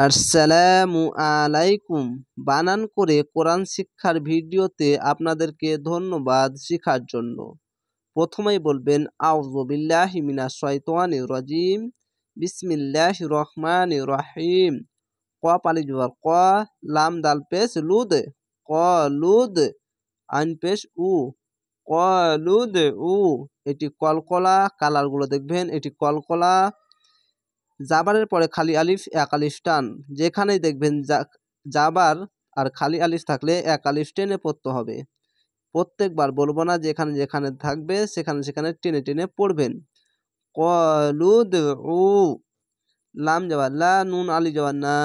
আসসালামু আলাইকুম। বানান করে কোরআন শিক্ষার ভিডিওতে আপনাদেরকে ধন্যবাদ শেখার জন্য। প্রথমেই বলবেন আউযু বিল্লাহি মিনাশ শাইতানির রাজিম। বিসমিল্লাহির রহমানির রহিম। কফ আলিফ জবর ক, লাম দাল পেশ লুদ, কলুদ, আইন পেশ উ, কলুদ উ। এটি কলকলা, কালারগুলো দেখবেন এটি কলকলা। জাবারের পরে খালি আলিফ এক আলিফ টান, যেখানেই দেখবেন জাবার আর খালি আলিফ থাকলে এক আলিফ টেনে পড়তে হবে। প্রত্যেকবার বলবো না, যেখানে যেখানে থাকবে সেখানে সেখানে টেনে টেনে পড়বেন। কলুদউ, লাম যাবার লা, নুন আলি যাবার না,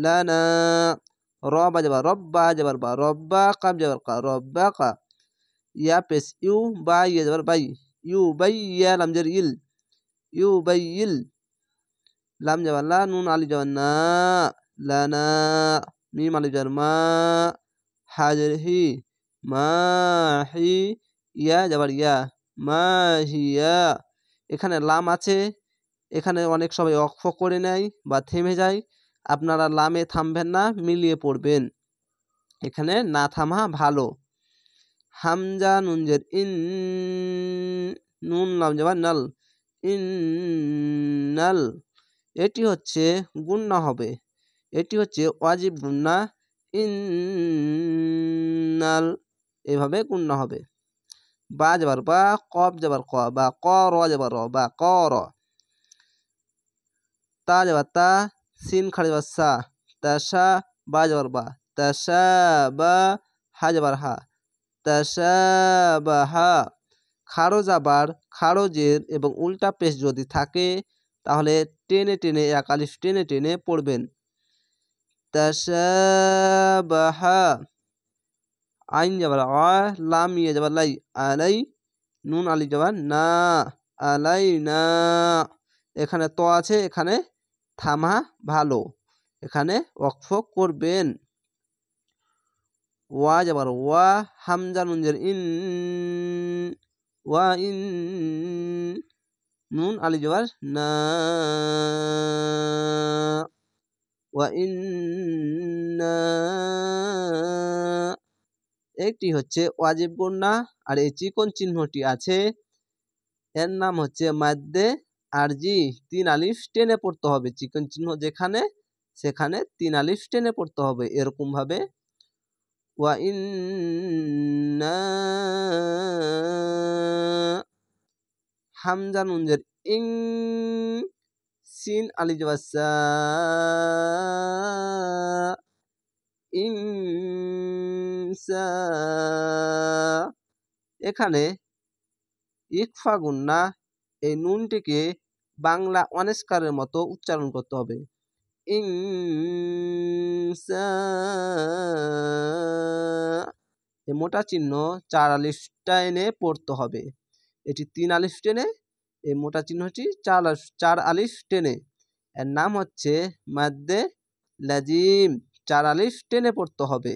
লা না। রবা যাবার রব্বা, যাবার বা রব্বা, কাব যাবার কা, রব্বা কা। ইয়া পেশ ইউ, বা ইয়া যাবার বাই, ইউ বাই ইয়া, লাম যার ইল, ইউ বাই ইল। লাম যাবার লা, নুন আলি যাবার না, লানা। মিম আলি যাবার মা, হাজের হি, মাহি। ইয়া যাবার ইয়া, মাহিয়া। এখানে লাম আছে, এখানে অনেক সবাই অক্ফ করে নেয় বা থেমে যায়। আপনারা লামে থামবেন না, মিলিয়ে পড়বেন। এখানে না থামা ভালো। হামজা নুনজের ইন, নুন লাম যাবার নাল, ইন্নাল। এটি হচ্ছে গুন্না হবে, এটি হচ্ছে ওয়াজিব গুন্না, ইন্নাল। এভাবে গুন্না হবে। বা যাবার বা, কফ যাবার ক, বা ক, র যাবার র, বা ক র। তা যাবার তা, সিন খাড়ি যাবার সা, তাসা। বা যাবার বা, তাসা বা। হা যাবার হা, তাসা বা হা। খাড়ো যাবার, খাড়ো জের এবং উল্টা পেশ যদি থাকে তাহলে টেনে টেনে এক আলিফ টেনে টেনে পড়বেন। তাশাবাহা। আইন যাবার আ, লাম ইয়ে যাবার লাই, আলাই। নুন আলি যাবার না, আলাই না। এখানে ত আছে, এখানে থামা ভালো, এখানে ওয়াকফ করবেন। ওয়া যাবার ওয়া, হামজা নুনজের ইন, ওয়া ইন। নুন আলি যাবার না, ওয়া ইন্না। একটি হচ্ছে ওয়াজিব গুন্না, আর এই চিকন চিহ্নটি আছে, এর নাম হচ্ছে মাদ্দে আরজি। 3 আলিফ টেনে পড়তে হবে, চিকন চিহ্ন যেখানে সেখানে 3 আলিফ টেনে পড়তে হবে। এরকম ভাবে ওয়া ইন্না। হামজা নুনজের ইং, সিন আলি যাবার সা, ইনসা। এখানে ইকফা গুন্না, এই নুনটিকে বাংলা অনেস্কারের মতো উচ্চারণ করতে হবে। ইনসা। এই মোটা চিহ্ন 4 আলিফ টেনে পড়তে হবে। এটি 3 আলিফ টেনে, এই মোটা চিহ্নটি 4 আলিফ টেনে। এর নাম হচ্ছে মাদ্দে লাজিম, 4 আলিফ টেনে পড়তে হবে।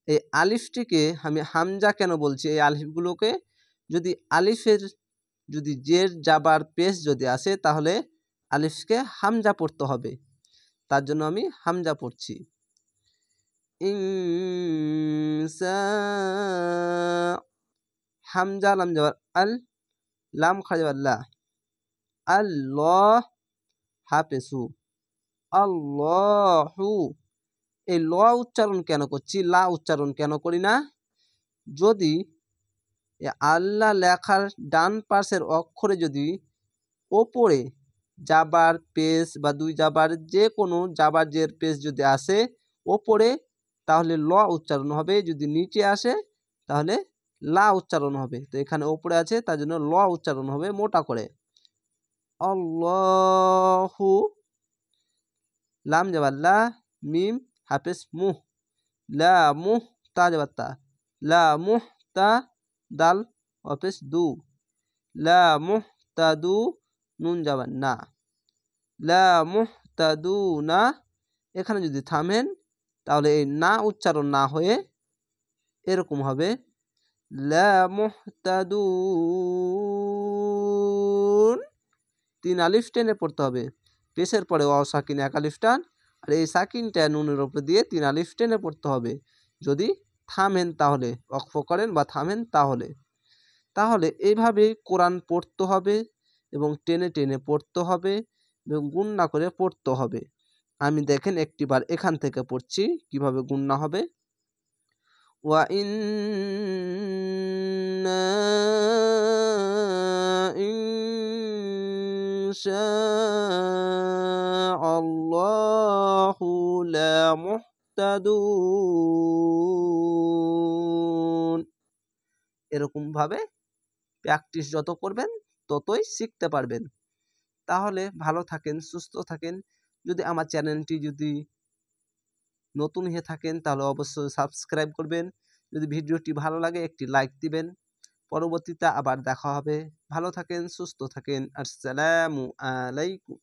এই আলিফটিকে আমি হামজা কেন বলছি, এই আলিফগুলোকে যদি আলিফের যদি জের জাবার পেশ যদি আসে তাহলে আলিফকে হামজা পড়তে হবে, তার জন্য আমি হামজা পড়ছি। ইনসা। হামজা লাম যাবার আল, লাম খা যাবার লা, আল্লাহ। হাফেসু, আল্লাহু। এই ল উচ্চারণ কেন করছি, লা উচ্চারণ কেন করি না? যদি আল্লাহ লেখার ডান পাশের অক্ষরে যদি ওপরে জাবার পেশ বা 2 জাবার যে কোনো জাবার জের পেশ যদি আসে ওপরে, তাহলে ল উচ্চারণ হবে। যদি নিচে আসে তাহলে লা উচ্চারণ হবে। তো এখানে ওপরে আছে, তার জন্য ল উচ্চারণ হবে মোটা করে। আল্লাহু। লাম যাবার লা, মিম হাফেজ মুহ, লা মুহ। তা যাবার তা, লা মুহ তা, দাল হাফেজ দু, লা মুহ তা দু। নুন যাবার না, লা মুহ তা দু না। এখানে যদি থামেন তাহলে এই না উচ্চারণ না হয়ে এরকম হবে, লা মুহতাদুন। 3 আলিফ টেনে পড়তে হবে। পেশের পরে ওয়াও সাকিন এক আলিফ টান, আর এই সাকিনটা নুনের উপর দিয়ে 3 আলিফ টেনে পড়তে হবে। যদি থামেন তাহলে, ওয়াকফ করেন বা থামেন তাহলে এইভাবেই কোরআন পড়তে হবে এবং টেনে টেনে পড়তে হবে এবং গুণনা করে পড়তে হবে। আমি দেখেন একটিবার এখান থেকে পড়ছি কিভাবে গুণনা হবে। ওয়া ইন্না ইনশাআল্লাহু লামুহতাদুন। এরকম ভাবে প্র্যাকটিস যত করবেন ততই শিখতে পারবেন। তাহলে ভালো থাকেন, সুস্থ থাকেন। যদি আমার চ্যানেলটি যদি নতুন হয়ে থাকেন তাহলে অবশ্যই সাবস্ক্রাইব করবেন। যদি ভিডিওটি ভালো লাগে একটি লাইক দিবেন। পরবর্তীতে আবার দেখা হবে। ভালো থাকেন, সুস্থ থাকেন। আসসালামু আলাইকুম।